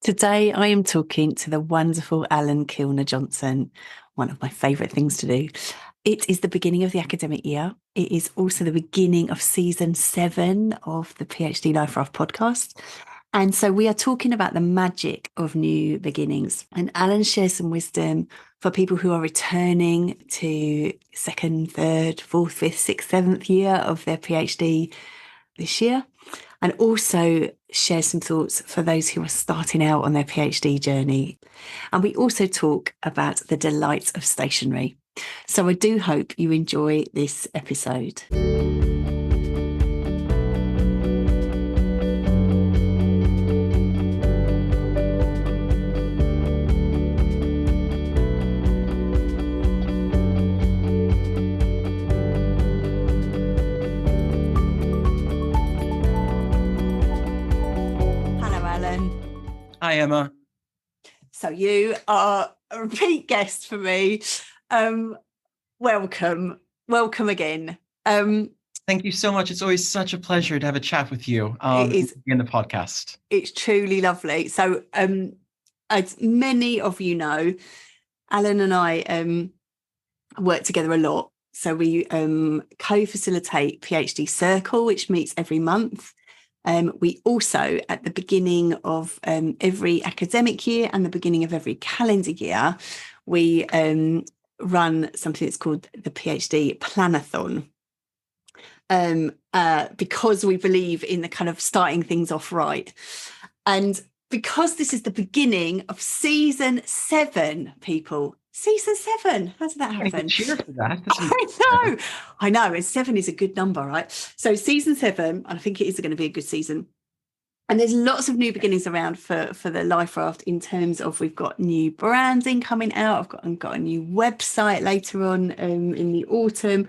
Today, I am talking to the wonderful Allan Kilner-Johnson, one of my favourite things to do. It is the beginning of the academic year. It is also the beginning of season 7 of the PhD Life Raft podcast. And so we are talking about the magic of new beginnings. And Allan shares some wisdom for people who are returning to second, third, fourth, fifth, sixth, seventh year of their PhD this year. And also share some thoughts for those who are starting out on their PhD journey. And we also talk about the delights of stationery. So I do hope you enjoy this episode. Hi, Emma. So you are a repeat guest for me. Welcome again. Thank you so much. It's always such a pleasure to have a chat with you in the podcast. It's truly lovely. So as many of you know, Allan and I work together a lot. So we co-facilitate PhD Circle, which meets every month. We also, at the beginning of every academic year and the beginning of every calendar year, we run something that's called the PhD Plan-a-thon, because we believe in the kind of starting things off right. And because this is the beginning of season 7, people. Season 7. How did that happen? Cheer for that. I know. And 7 is a good number, right? So season 7, I think it is going to be a good season. And there's lots of new beginnings around for the Life Raft in terms of we've got new branding coming out. I've got a new website later on in the autumn.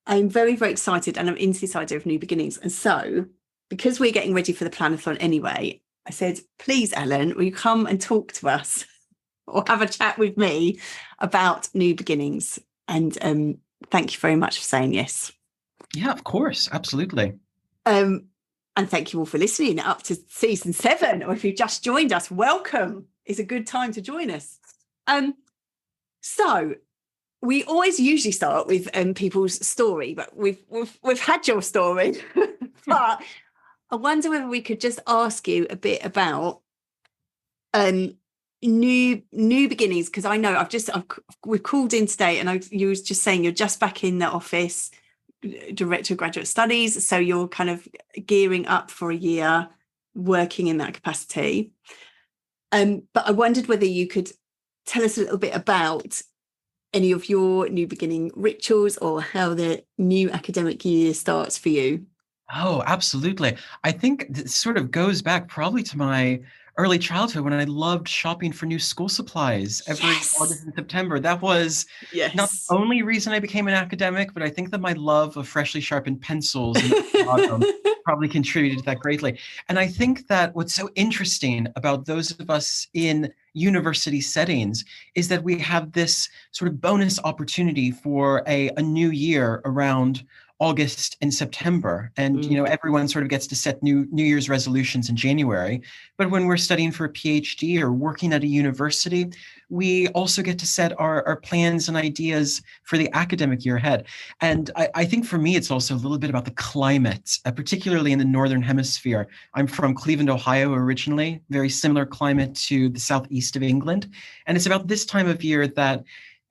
I'm very, very excited, and I'm into this idea of new beginnings. And so because we're getting ready for the Plan-a-thon anyway, I said, please, Allan, will you come and talk to us or have a chat with me about new beginnings? And thank you very much for saying yes. Yeah, of course. Absolutely. And thank you all for listening up to season 7, or if you've just joined us, welcome. It's a good time to join us. So we always usually start with people's story, but we've had your story. But I wonder whether we could just ask you a bit about new beginnings, because I know we've called in today, and you was just saying you're just back in the office, Director of Graduate Studies, so you're kind of gearing up for a year working in that capacity. But I wondered whether you could tell us a little bit about any of your new beginning rituals or how the new academic year starts for you. Oh, absolutely. I think this sort of goes back probably to my early childhood when I loved shopping for new school supplies every August and September. That was not the only reason I became an academic, but I think that my love of freshly sharpened pencils and probably contributed to that greatly. And I think that what's so interesting about those of us in university settings is that we have this sort of bonus opportunity for a new year around August and September. And, everyone sort of gets to set New Year's resolutions in January. But when we're studying for a PhD or working at a university, we also get to set our plans and ideas for the academic year ahead. And I think for me, it's also a little bit about the climate, particularly in the Northern Hemisphere. I'm from Cleveland, Ohio, originally, very similar climate to the southeast of England. And it's about this time of year that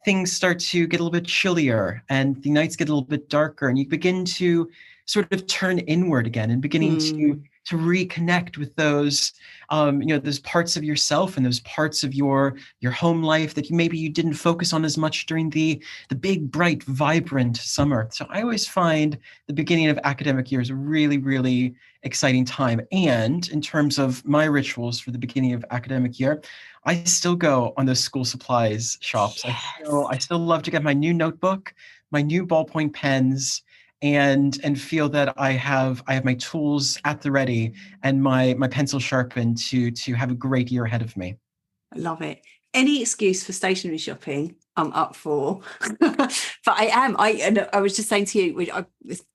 things start to get a little bit chillier and the nights get a little bit darker, and you begin to sort of turn inward again and beginning to reconnect with those, those parts of yourself and those parts of your home life that maybe you didn't focus on as much during the big, bright, vibrant summer. So I always find the beginning of academic year is a really, really exciting time. And in terms of my rituals for the beginning of academic year, I still go on those school supplies shops. I still love to get my new notebook, my new ballpoint pens, and feel that I have my tools at the ready and my pencil sharpened to have a great year ahead of me. I love it. Any excuse for stationery shopping, I'm up for. But I was just saying to you,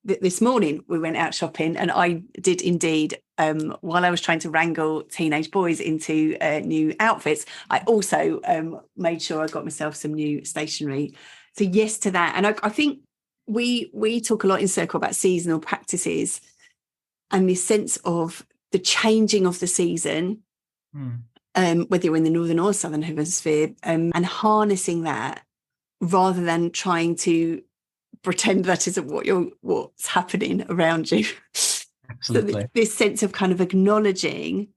this morning we went out shopping, and I did indeed while I was trying to wrangle teenage boys into new outfits, I also made sure I got myself some new stationery. So yes to that. And I think we talk a lot in Circle about seasonal practices and this sense of the changing of the season, whether you're in the northern or southern hemisphere, and harnessing that rather than trying to pretend that isn't what's happening around you. Absolutely. So this sense of kind of acknowledging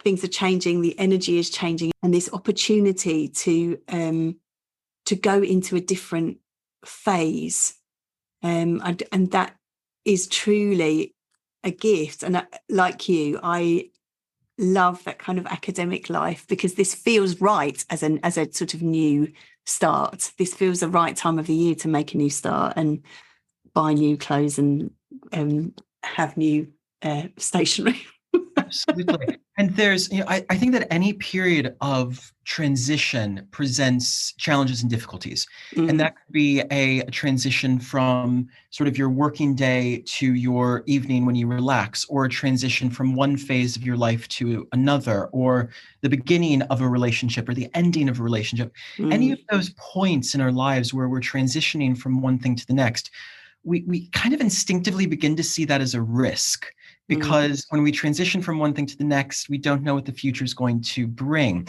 things are changing, the energy is changing, and this opportunity to go into a different phase, and that is truly a gift. And like you, I love that kind of academic life because this feels right as a sort of new start. This feels the right time of the year to make a new start and buy new clothes and have new stationery. Absolutely. And there's, I think that any period of transition presents challenges and difficulties. And that could be a transition from sort of your working day to your evening when you relax, or a transition from one phase of your life to another, or the beginning of a relationship or the ending of a relationship. Any of those points in our lives where we're transitioning from one thing to the next, we kind of instinctively begin to see that as a risk. Because when we transition from one thing to the next, we don't know what the future is going to bring.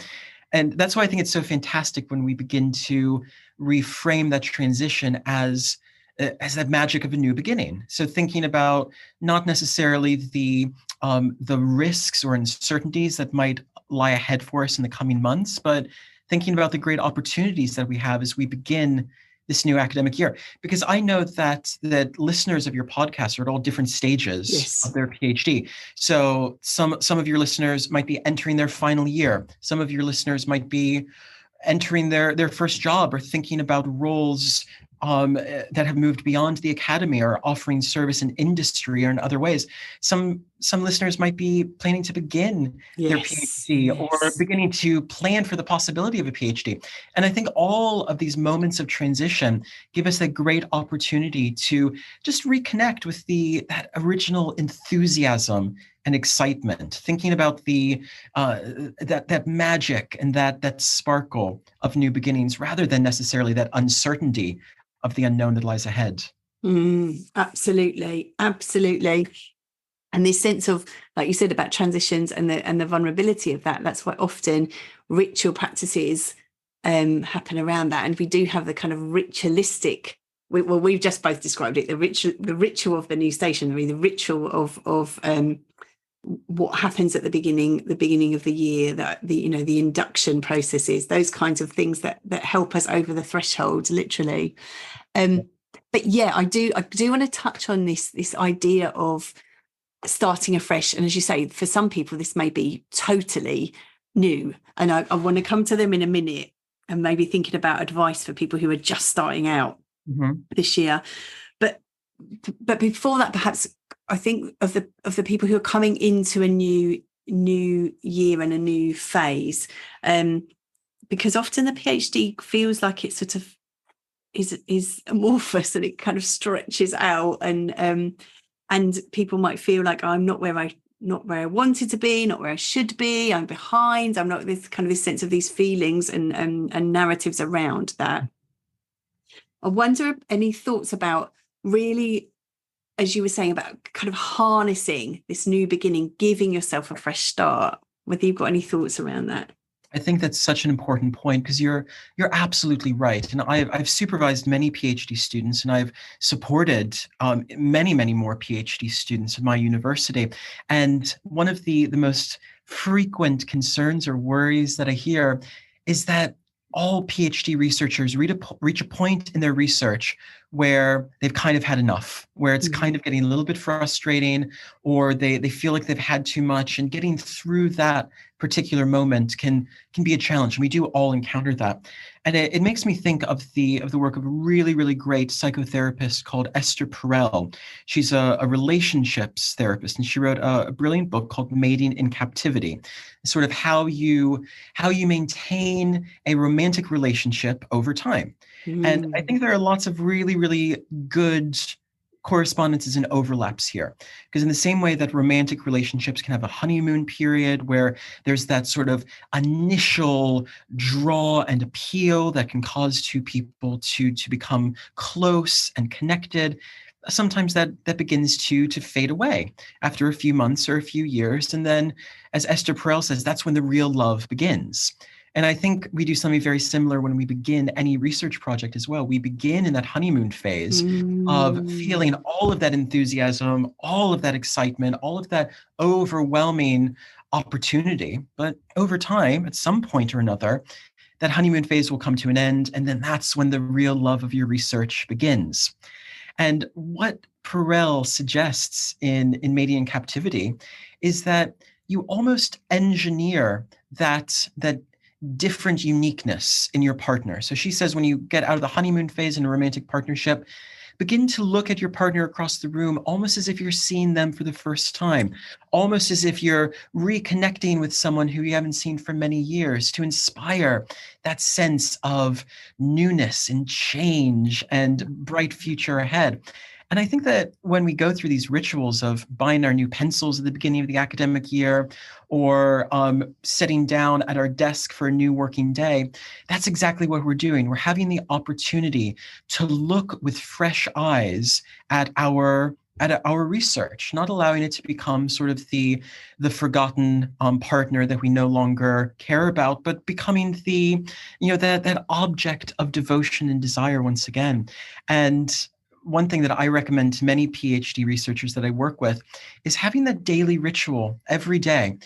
And that's why I think it's so fantastic when we begin to reframe that transition as that magic of a new beginning. So thinking about not necessarily the risks or uncertainties that might lie ahead for us in the coming months, but thinking about the great opportunities that we have as we begin this new academic year. Because I know that listeners of your podcast are at all different stages of their PhD. So some of your listeners might be entering their final year. Some of your listeners might be entering their first job or thinking about roles that have moved beyond the academy or offering service in industry or in other ways. Some listeners might be planning to begin their PhD or beginning to plan for the possibility of a PhD. And I think all of these moments of transition give us that great opportunity to just reconnect with that original enthusiasm and excitement, thinking about the that magic and that sparkle of new beginnings, rather than necessarily that uncertainty of the unknown that lies ahead. Absolutely. And this sense of, like you said, about transitions and the vulnerability of that's why often ritual practices happen around that. And we do have the kind of ritualistic, we've just both described it, the ritual of the new stationery, the ritual of what happens at the beginning of the year, that the induction processes, those kinds of things that help us over the threshold, literally. But yeah, I do want to touch on this idea of starting afresh. And as you say, for some people, this may be totally new. And I want to come to them in a minute and maybe thinking about advice for people who are just starting out this year. But before that, perhaps I think of the people who are coming into a new year and a new phase, because often the PhD feels like it sort of is amorphous and it kind of stretches out, and people might feel like I'm not where I wanted to be, not where I should be, I'm behind, I'm not, this kind of this sense of these feelings and narratives around that. I wonder, any thoughts about really, as you were saying, about kind of harnessing this new beginning, giving yourself a fresh start, whether you've got any thoughts around that? I think that's such an important point, because you're absolutely right. And I've supervised many PhD students, and I've supported many more PhD students at my university. And one of the most frequent concerns or worries that I hear is that all PhD researchers reach a point in their research where they've kind of had enough, where it's kind of getting a little bit frustrating, or they feel like they've had too much, and getting through that particular moment can be a challenge. And we do all encounter that. And it makes me think of the work of a really, really great psychotherapist called Esther Perel. She's a relationships therapist, and she wrote a brilliant book called Mating in Captivity, sort of how you maintain a romantic relationship over time. And I think there are lots of really, really good correspondences and overlaps here. Because in the same way that romantic relationships can have a honeymoon period where there's that sort of initial draw and appeal that can cause two people to become close and connected, sometimes that begins to fade away after a few months or a few years. And then, as Esther Perel says, that's when the real love begins. And I think we do something very similar when we begin any research project as well. We begin in that honeymoon phase of feeling all of that enthusiasm, all of that excitement, all of that overwhelming opportunity. But over time, at some point or another, that honeymoon phase will come to an end. And then that's when the real love of your research begins. And what Perel suggests in Mating in Captivity is that you almost engineer that different uniqueness in your partner. So she says when you get out of the honeymoon phase in a romantic partnership, begin to look at your partner across the room almost as if you're seeing them for the first time, almost as if you're reconnecting with someone who you haven't seen for many years, to inspire that sense of newness and change and bright future ahead. And I think that when we go through these rituals of buying our new pencils at the beginning of the academic year, or sitting down at our desk for a new working day, that's exactly what we're doing. We're having the opportunity to look with fresh eyes at our research, not allowing it to become sort of the forgotten partner that we no longer care about, but becoming that object of devotion and desire once again. And one thing that I recommend to many PhD researchers that I work with is having that daily ritual every day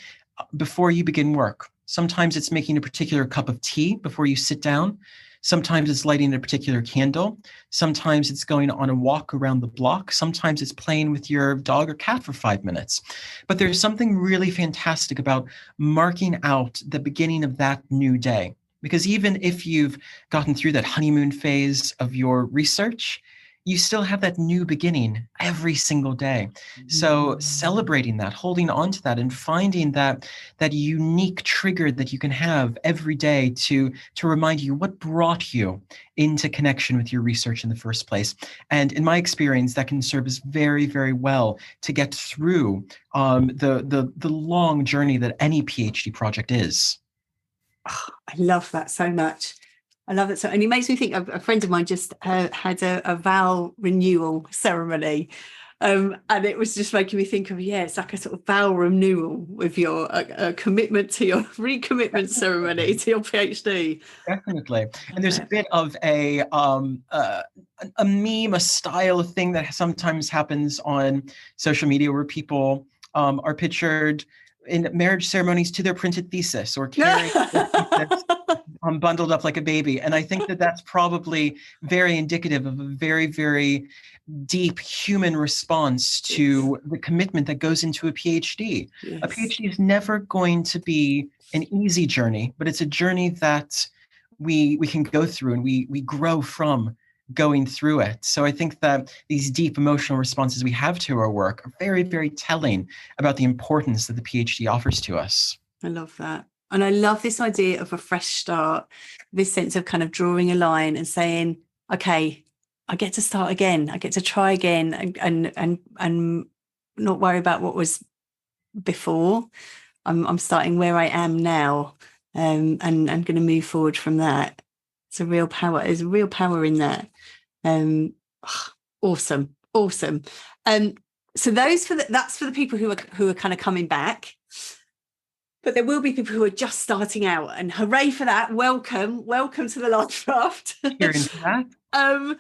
before you begin work. Sometimes it's making a particular cup of tea before you sit down. Sometimes it's lighting a particular candle. Sometimes it's going on a walk around the block. Sometimes it's playing with your dog or cat for 5 minutes. But there's something really fantastic about marking out the beginning of that new day. Because even if you've gotten through that honeymoon phase of your research, you still have that new beginning every single day. So celebrating that, holding on to that, and finding that unique trigger that you can have every day to remind you what brought you into connection with your research in the first place. And in my experience, that can serve as very, very well to get through the long journey that any PhD project is. Oh, I love that so much. I love it. So, and it makes me think a friend of mine just had a vow renewal ceremony. And it was just making me think of, it's like a sort of vow renewal with your commitment to your recommitment ceremony to your PhD. Definitely. And there's a bit of a meme, a style of thing that sometimes happens on social media where people are pictured in marriage ceremonies to their printed thesis or carrying thesis, bundled up like a baby. And I think that that's probably very indicative of a very, very deep human response to the commitment that goes into a PhD. Yes. A PhD is never going to be an easy journey, but it's a journey that we can go through, and we grow from going through it. So I think that these deep emotional responses we have to our work are very, very telling about the importance that the PhD offers to us. I love that. And I love this idea of a fresh start, this sense of kind of drawing a line and saying, okay, I get to start again. I get to try again and not worry about what was before. I'm starting where I am now, and I'm going to move forward from that. It's a real power. There's a real power in that. Awesome. So that's for the people who are kind of coming back. But there will be people who are just starting out, and hooray for that. Welcome to the last draft. Hearing that.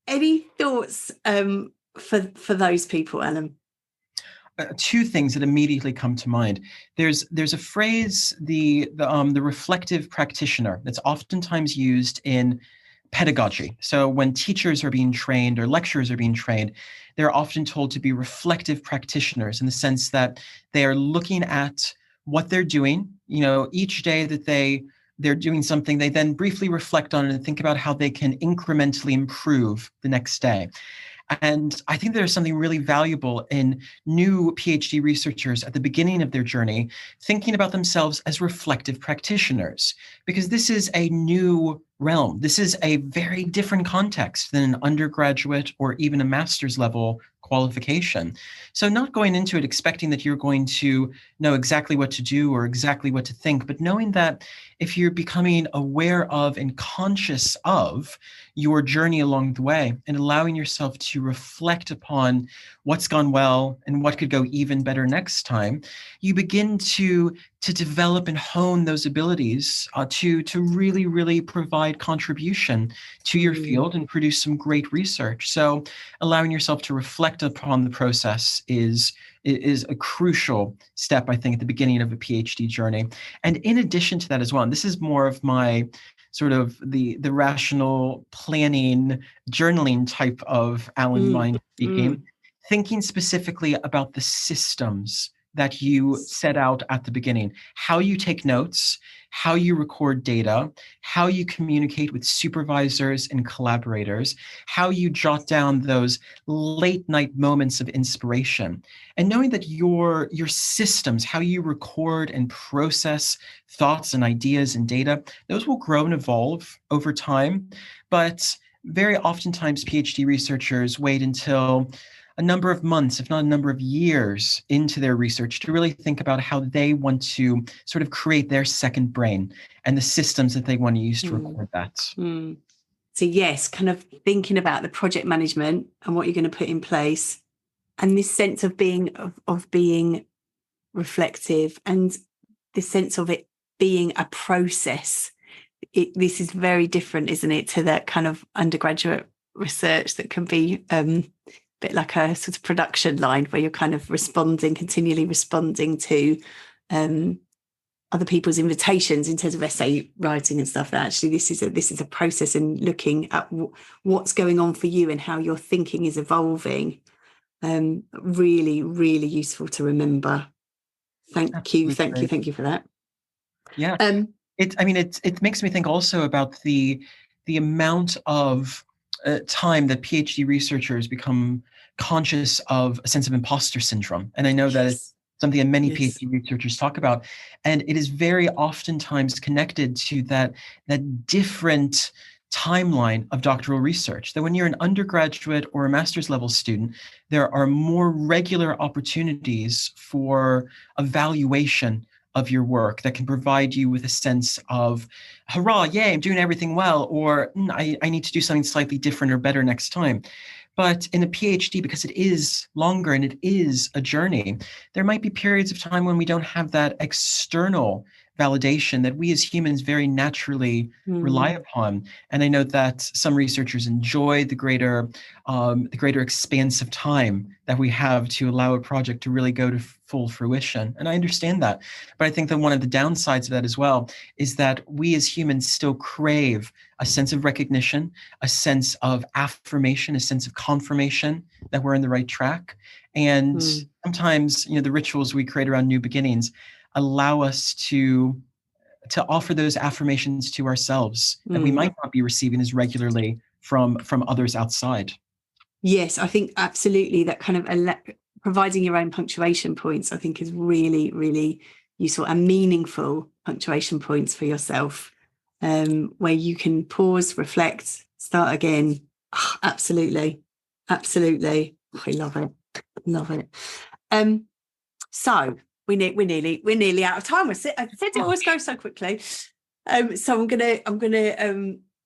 Any thoughts for those people, Allan? Two things that immediately come to mind. There's a phrase, the reflective practitioner, that's oftentimes used in pedagogy. So when teachers are being trained or lecturers are being trained, they're often told to be reflective practitioners in the sense that they are looking at what they're doing. Each day that they're doing something, they then briefly reflect on it and think about how they can incrementally improve the next day. And I think there's something really valuable in new PhD researchers at the beginning of their journey thinking about themselves as reflective practitioners, because this is a new realm. This is a very different context than an undergraduate or even a master's level qualification. So not going into it expecting that you're going to know exactly what to do or exactly what to think, but knowing that if you're becoming aware of and conscious of your journey along the way and allowing yourself to reflect upon what's gone well and what could go even better next time, you begin to develop and hone those abilities to really provide contribution to your field and produce some great research. So allowing yourself to reflect upon the process is a crucial step, I think, at the beginning of a PhD journey. And in addition to that as well, and this is more of my sort of the rational planning, journaling type of Allan mind speaking, thinking specifically about the systems that you set out at the beginning, how you take notes, how you record data, how you communicate with supervisors and collaborators, how you jot down those late night moments of inspiration, and knowing that your systems, how you record and process thoughts and ideas and data, those will grow and evolve over time. But very oftentimes PhD researchers wait until a number of months, if not a number of years into their research to really think about how they want to sort of create their second brain and the systems that they want to use to record that. So yes, kind of thinking about the project management and what you're going to put in place, and this sense of being reflective, and this sense of it being a process. This is very different, isn't it, to that kind of undergraduate research that can be bit like a sort of production line where you're kind of continually responding to other people's invitations in terms of essay writing and stuff. That actually this is a process, and looking at what's going on for you and how your thinking is evolving. Really useful to remember. Thank you for that. Yeah. It makes me think also about the amount of time that PhD researchers become conscious of a sense of imposter syndrome. And I know that it's something that many PhD researchers talk about. And it is very oftentimes connected to that different timeline of doctoral research, that when you're an undergraduate or a master's level student, there are more regular opportunities for evaluation of your work that can provide you with a sense of, hurrah, yay, I'm doing everything well, or I need to do something slightly different or better next time. But in a PhD, because it is longer and it is a journey, there might be periods of time when we don't have that external validation that we as humans very naturally rely upon. And I know that some researchers enjoy the greater expanse of time that we have to allow a project to really go to full fruition. And I understand that. But I think that one of the downsides of that as well is that we as humans still crave a sense of recognition, a sense of affirmation, a sense of confirmation that we're in the right track. And sometimes, the rituals we create around new beginnings allow us to offer those affirmations to ourselves that we might not be receiving as regularly from others outside. Yes, I think absolutely that kind of providing your own punctuation points, I think, is really useful, and meaningful punctuation points for yourself, where you can pause, reflect, start again. Oh, absolutely. I love it. So we're nearly out of time. I said it always goes so quickly. So I'm gonna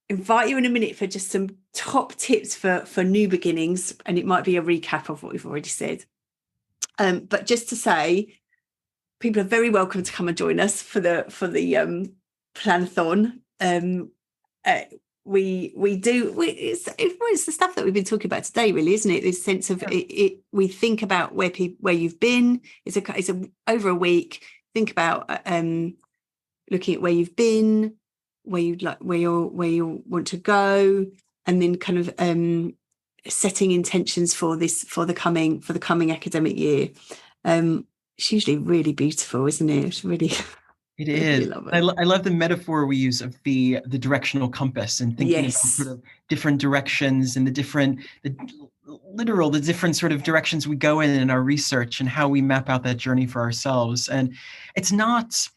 invite you in a minute for just some top tips for new beginnings, and it might be a recap of what we've already said. But just to say, people are very welcome to come and join us for the Plan-a-thon. It's the stuff that we've been talking about today, really, isn't it? This sense of it. We think about where you've been. It's over a week. Think about looking at where you've been, where you want to go, and then kind of setting intentions for the coming academic year. It's usually really beautiful, isn't it? It's really. It is. I love the metaphor we use of the directional compass, and thinking about sort of different directions and the different sort of directions we go in our research, and how we map out that journey for ourselves. And it's not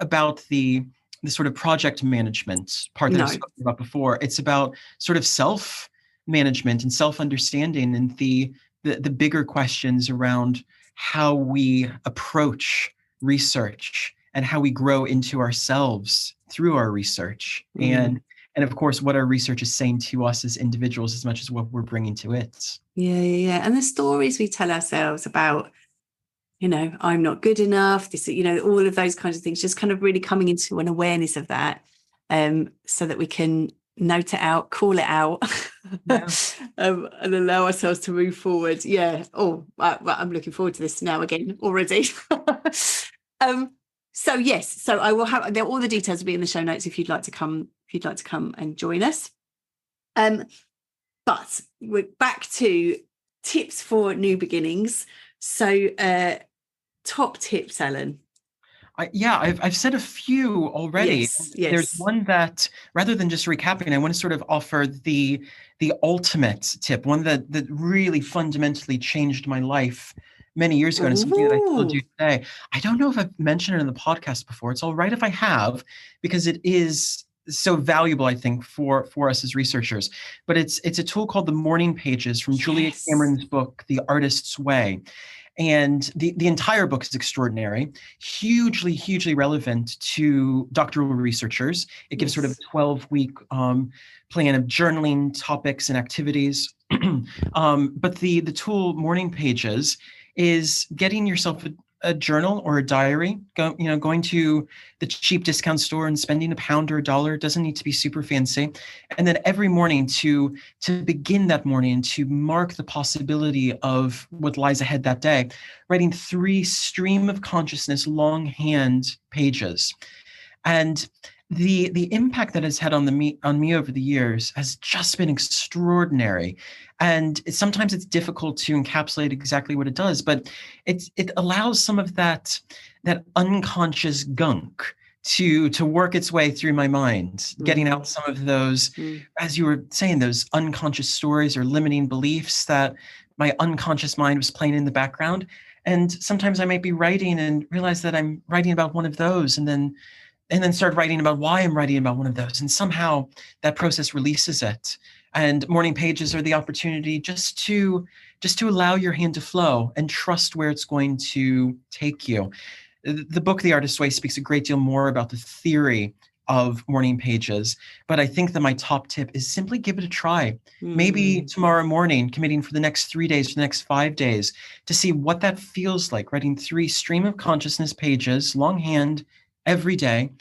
about the the sort of project management part that I've spoken about before. It's about sort of self-management and self-understanding, and the bigger questions around how we approach research and how we grow into ourselves through our research. And of course, what our research is saying to us as individuals as much as what we're bringing to it. Yeah. And the stories we tell ourselves about, I'm not good enough, this, all of those kinds of things, just kind of really coming into an awareness of that, so that we can note it out, call it out, and allow ourselves to move forward. Yeah. I'm looking forward to this now again already. So yes, so I will have all the details will be in the show notes if you'd like to come and join us. But we're back to tips for new beginnings. So top tips, Allan. I've said a few already. Yes. There's one that, rather than just recapping, I want to sort of offer the ultimate tip, one that really fundamentally changed my life many years ago, and something that I still do today. I don't know if I've mentioned it in the podcast before. It's all right if I have, because it is so valuable, I think, for us as researchers. But it's a tool called the Morning Pages from Julia Cameron's book, The Artist's Way. And the entire book is extraordinary, hugely relevant to doctoral researchers. It gives sort of a 12-week plan of journaling topics and activities. But the tool Morning Pages is getting yourself a journal or a diary, going to the cheap discount store and spending £1 or $1. It doesn't need to be super fancy. And then every morning to begin that morning, to mark the possibility of what lies ahead that day, writing 3 stream of consciousness longhand pages. And the impact that has had on me over the years has just been extraordinary. And sometimes it's difficult to encapsulate exactly what it does, but it allows some of that unconscious gunk to work its way through my mind, getting out some of those, as you were saying, those unconscious stories or limiting beliefs that my unconscious mind was playing in the background. And sometimes I might be writing and realize that I'm writing about one of those, and then start writing about why I'm writing about one of those. And somehow that process releases it. And Morning Pages are the opportunity just to allow your hand to flow and trust where it's going to take you. The book, The Artist's Way, speaks a great deal more about the theory of Morning Pages, but I think that my top tip is simply give it a try. Maybe tomorrow morning, committing for the next 3 days, for the next 5 days, to see what that feels like, writing 3 stream of consciousness pages, longhand, every day,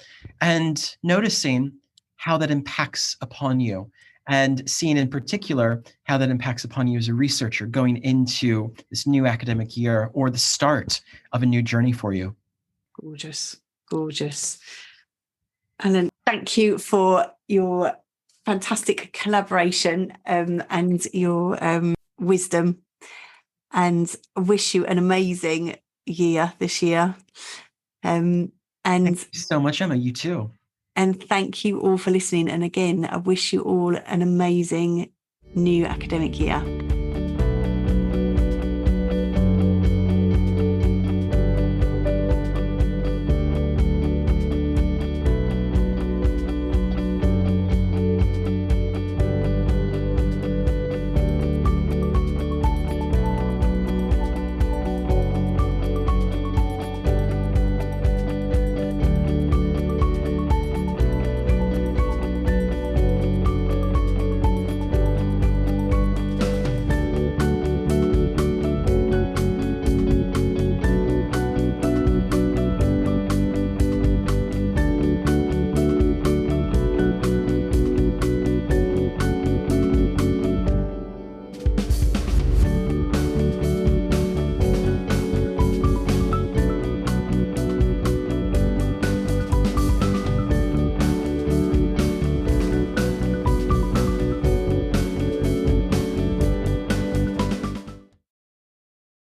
and noticing how that impacts upon you, and seeing in particular how that impacts upon you as a researcher going into this new academic year or the start of a new journey for you. Gorgeous. Allan, thank you for your fantastic collaboration and your wisdom, and I wish you an amazing year this year. And thank you so much, Emma. You too. And thank you all for listening. And again, I wish you all an amazing new academic year.